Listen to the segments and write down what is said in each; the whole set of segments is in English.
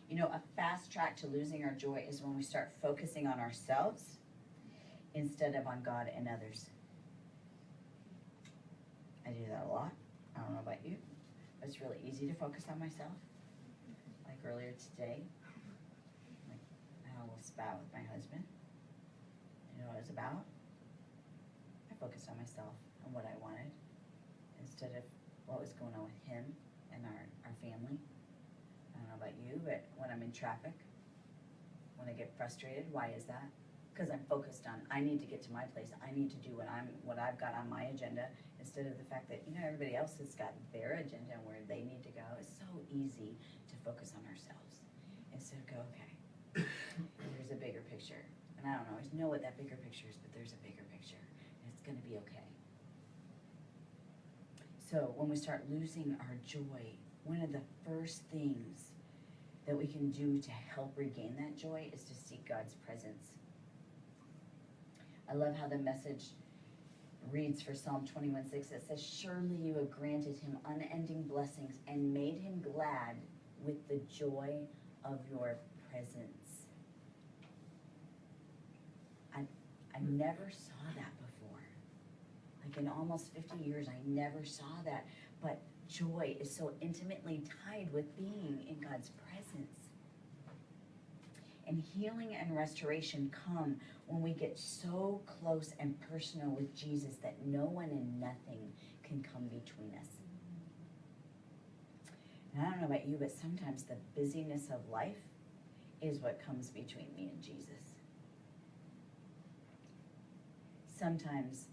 You know, a fast track to losing our joy is when we start focusing on ourselves instead of on God and others. I do that a lot. I don't know about you, but it's really easy to focus on myself. Like earlier today, like I had a little spat with my husband. You know what it was about? I focused on myself and what I wanted instead of what was going on with him and our family. I don't know about you, but when I'm in traffic, when I get frustrated, why is that? Because I'm focused on, I need to get to my place. I need to do what I've got on my agenda, instead of the fact that, you know, everybody else has got their agenda and where they need to go. It's so easy to focus on ourselves instead of go, okay, there's a bigger picture. And I don't always know what that bigger picture is, but there's a bigger picture, and it's going to be okay. So when we start losing our joy, one of the first things that we can do to help regain that joy is to seek God's presence. I love how the Message reads for Psalm 21:6. It says, surely you have granted him unending blessings and made him glad with the joy of your presence. I never saw that before. Like in almost 50 years, I never saw that. But joy is so intimately tied with being in God's presence. And healing and restoration come when we get so close and personal with Jesus that no one and nothing can come between us. And I don't know about you, but sometimes the busyness of life is what comes between me and Jesus. Sometimes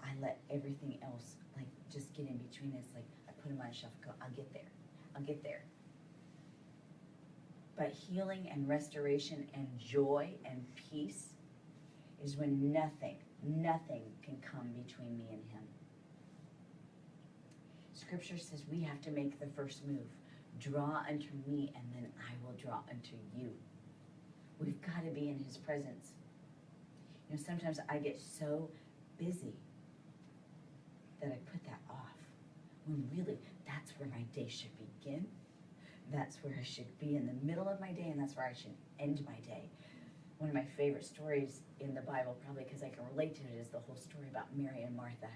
I let everything else like just get in between us. Like I put him on a shelf and go, I'll get there. I'll get there. But healing and restoration and joy and peace is when nothing can come between me and him. Scripture says we have to make the first move. Draw unto me, and then I will draw unto you. We've got to be in his presence. You know, sometimes I get so busy that I put that off, when really that's where my day should begin. That's where I should be in the middle of my day, and that's where I should end my day. One of my favorite stories in the Bible, probably because I can relate to it, is the whole story about Mary and Martha.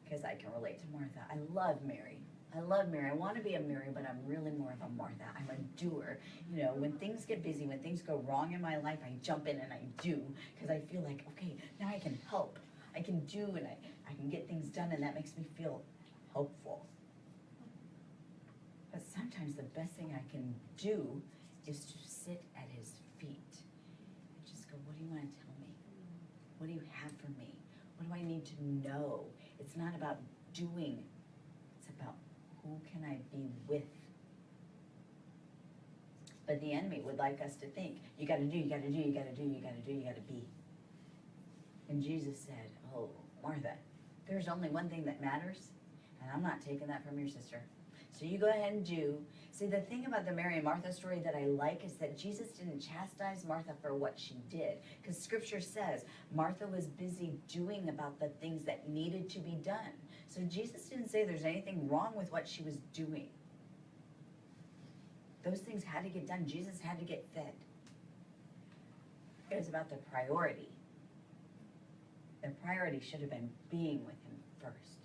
Because I can relate to Martha. I love Mary. I love Mary. I want to be a Mary, but I'm really more of a Martha. I'm a doer. You know, when things get busy, when things go wrong in my life, I jump in and I do, because I feel like, okay, now I can help. I can do, and I can get things done, and that makes me feel hopeful. But sometimes the best thing I can do is to sit at his feet and just go, what do you want to tell me? What do you have for me? What do I need to know? It's not about doing. It's about who can I be with? But the enemy would like us to think, you got to do, you got to do, you got to do, you got to do, you got to be. And Jesus said, oh, Martha, there's only one thing that matters, and I'm not taking that from your sister. So you go ahead and do. See, the thing about the Mary and Martha story that I like is that Jesus didn't chastise Martha for what she did. Because Scripture says Martha was busy doing about the things that needed to be done. So Jesus didn't say there's anything wrong with what she was doing. Those things had to get done. Jesus had to get fed. It was about the priority. The priority should have been being with him first.